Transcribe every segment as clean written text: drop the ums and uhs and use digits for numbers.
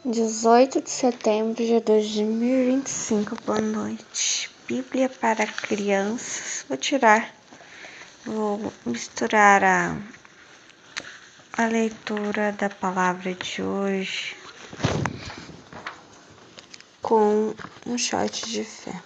18 de setembro de 2025, boa noite. Bíblia para crianças. Vou misturar a leitura da palavra de hoje com um shot de fé.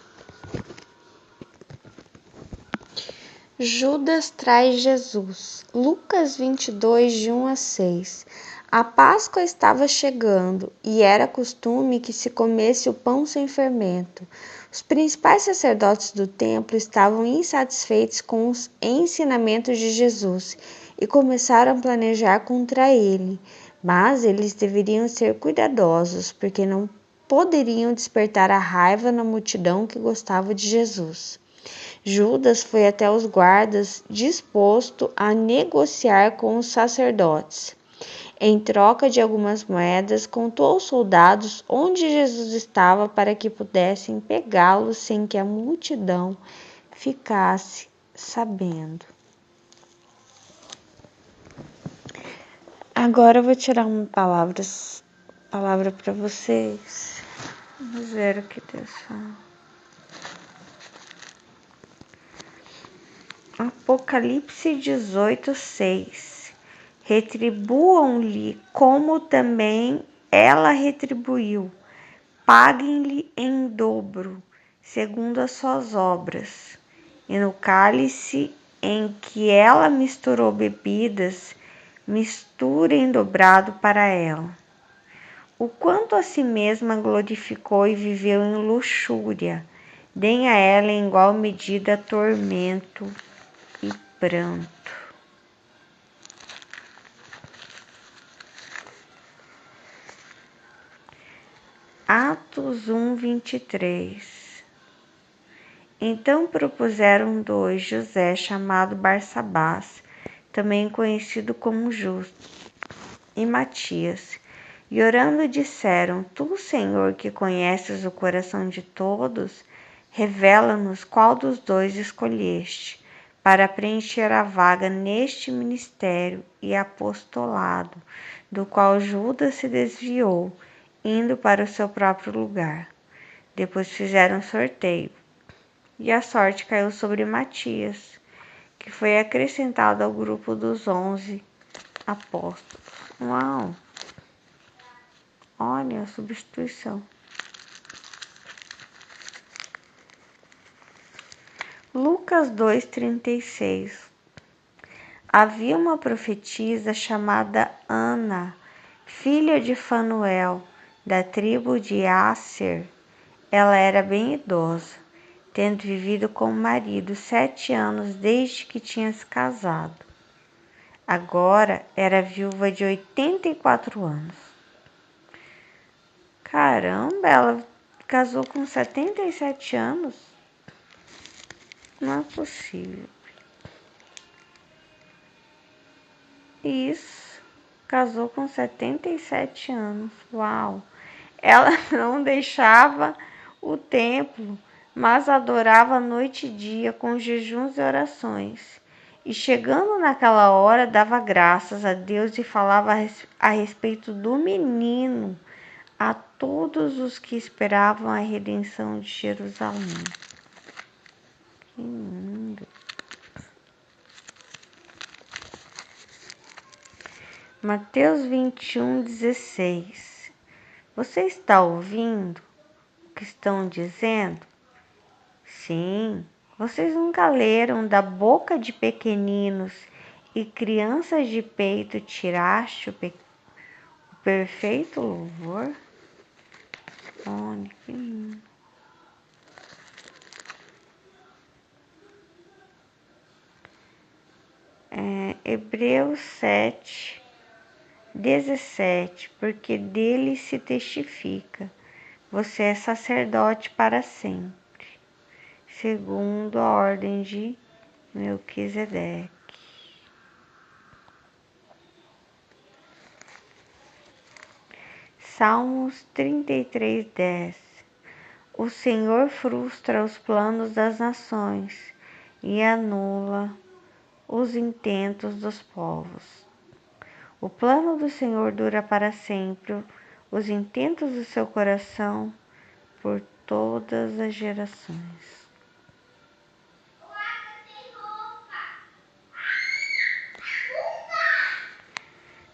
Judas traz Jesus. Lucas 22, de 1 a 6. A Páscoa estava chegando e era costume que se comesse o pão sem fermento. Os principais sacerdotes do templo estavam insatisfeitos com os ensinamentos de Jesus e começaram a planejar contra ele. Mas eles deveriam ser cuidadosos, porque não poderiam despertar a raiva na multidão que gostava de Jesus. Judas foi até os guardas disposto a negociar com os sacerdotes. Em troca de algumas moedas, contou aos soldados onde Jesus estava para que pudessem pegá-lo sem que a multidão ficasse sabendo. Agora eu vou tirar uma palavra para vocês. Vamos ver o que Deus fala. Apocalipse 18, 6. Retribuam-lhe como também ela retribuiu. Paguem-lhe em dobro, segundo as suas obras. E no cálice em que ela misturou bebidas, misturem dobrado para ela. O quanto a si mesma glorificou e viveu em luxúria, deem a ela em igual medida tormento e pranto. Atos 1, 23. Então propuseram dois, José, chamado Barsabás, também conhecido como Justo, e Matias, e orando disseram: Tu, Senhor, que conheces o coração de todos, revela-nos qual dos dois escolheste, para preencher a vaga neste ministério e apostolado, do qual Judas se desviou, indo para o seu próprio lugar. Depois fizeram sorteio, e a sorte caiu sobre Matias, que foi acrescentado ao grupo dos 11 apóstolos. Uau! Olha a substituição. Lucas 2:36. Havia uma profetisa chamada Ana, filha de Fanuel, da tribo de Asser. Ela era bem idosa, tendo vivido com o marido 7 anos desde que tinha se casado. Agora era viúva de 84 anos. Caramba, ela casou com 77 anos? Não é possível. Isso, casou com 77 anos. Uau! Ela não deixava o templo, mas adorava noite e dia com jejuns e orações. E chegando naquela hora, dava graças a Deus e falava a respeito do menino a todos os que esperavam a redenção de Jerusalém. Que lindo! Mateus 21:16. Você está ouvindo o que estão dizendo? Sim, vocês nunca leram: da boca de pequeninos e crianças de peito tiraste o perfeito louvor? Olha que lindo. Hebreus 7:17, porque dele se testifica: você é sacerdote para sempre, segundo a ordem de Melquisedeque. Salmos 33:10. O Senhor frustra os planos das nações e anula os intentos dos povos. O plano do Senhor dura para sempre, os intentos do seu coração por todas as gerações.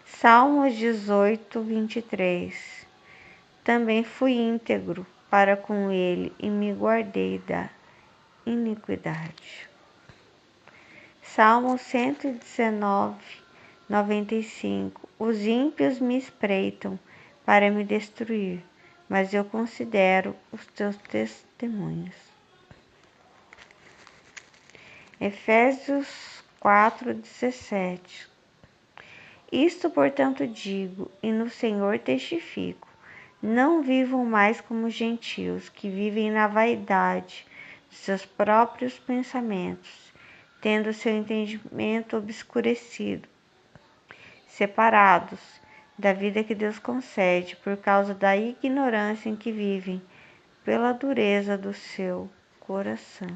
Salmos 18, 23. Também fui íntegro para com ele e me guardei da iniquidade. Salmo 119, 95. Os ímpios me espreitam para me destruir, mas eu considero os teus testemunhos. Efésios 4, 17. Isto, portanto, digo, e no Senhor testifico, não vivam mais como gentios, que vivem na vaidade de seus próprios pensamentos, tendo seu entendimento obscurecido, separados da vida que Deus concede por causa da ignorância em que vivem, pela dureza do seu coração.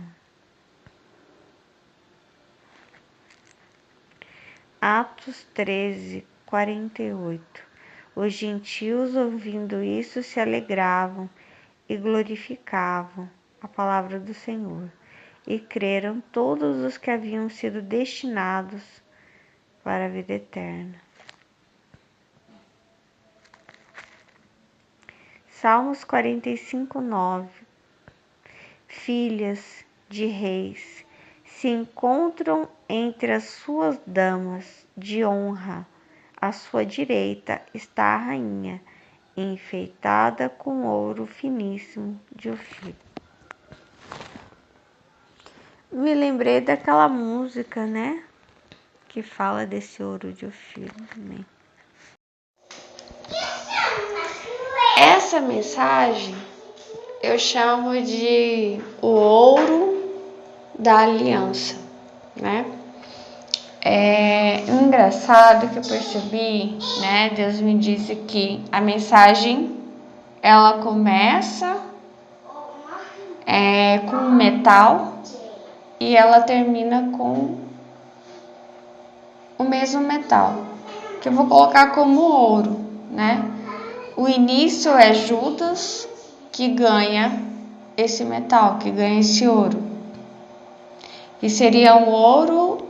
Atos 13, 48. Os gentios, ouvindo isso, se alegravam e glorificavam a palavra do Senhor, e creram todos os que haviam sido destinados para a vida eterna. Salmos 45, 9. Filhas de reis se encontram entre as suas damas de honra. À sua direita está a rainha, enfeitada com ouro finíssimo de Ofir. Me lembrei daquela música, né? Que fala desse ouro de Ofir também. Essa mensagem eu chamo de o ouro da aliança, né? É engraçado que eu percebi, né? Deus me disse que a mensagem ela começa com metal e ela termina com o mesmo metal, que eu vou colocar como ouro, né? O início é Judas, que ganha esse metal, que ganha esse ouro, que seria o ouro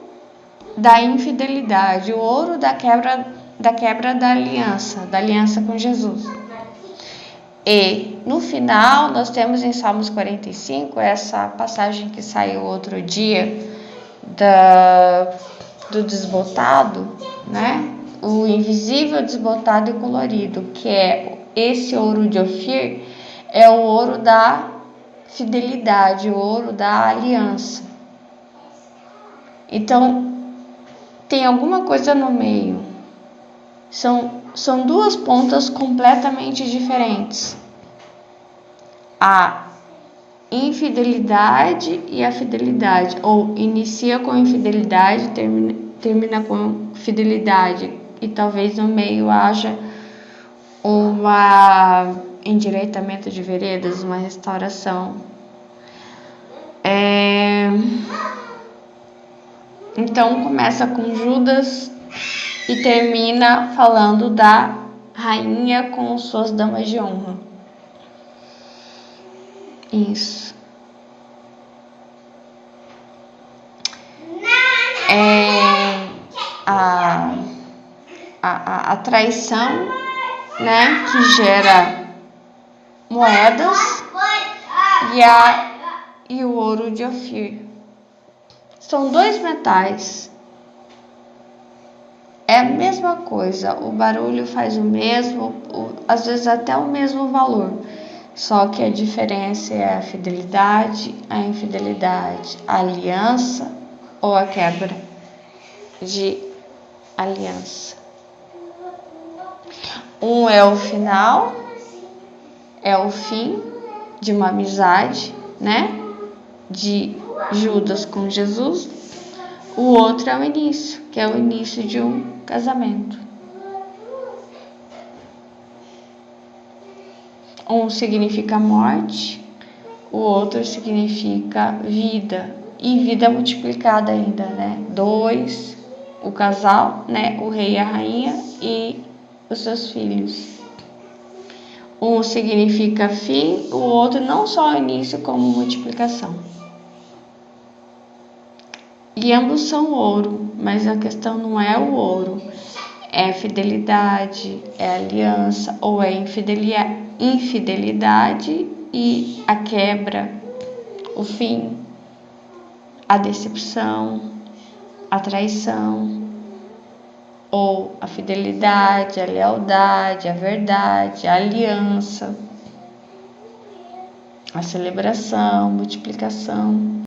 da infidelidade, o ouro da quebra da aliança com Jesus. E no final nós temos em Salmos 45 essa passagem que saiu outro dia do desbotado, né? O invisível, desbotado e colorido, que é esse ouro de Ofir, é o ouro da fidelidade, o ouro da aliança. Então, tem alguma coisa no meio. São duas pontas completamente diferentes. A infidelidade e a fidelidade, ou inicia com infidelidade, termina com fidelidade, e talvez no meio haja um endireitamento de veredas, uma restauração. Então começa com Judas e termina falando da rainha com suas damas de honra. Isso. A traição, né, que gera moedas e o ouro de Ofir. São dois metais. É a mesma coisa, o barulho faz o mesmo, às vezes até o mesmo valor. Só que a diferença é a fidelidade, a infidelidade, a aliança ou a quebra de aliança. Um é o final, é o fim de uma amizade, né? De Judas com Jesus. O outro é o início, que é o início de um casamento. Um significa morte, o outro significa vida, e vida multiplicada ainda, né? 2, o casal, né? O rei e a rainha e os seus filhos. Um significa fim, o outro não só início como multiplicação. E ambos são ouro, mas a questão não é o ouro, é fidelidade, é aliança ou é infidelidade e a quebra, o fim, a decepção, a traição, ou a fidelidade, a lealdade, a verdade, a aliança, a celebração, multiplicação.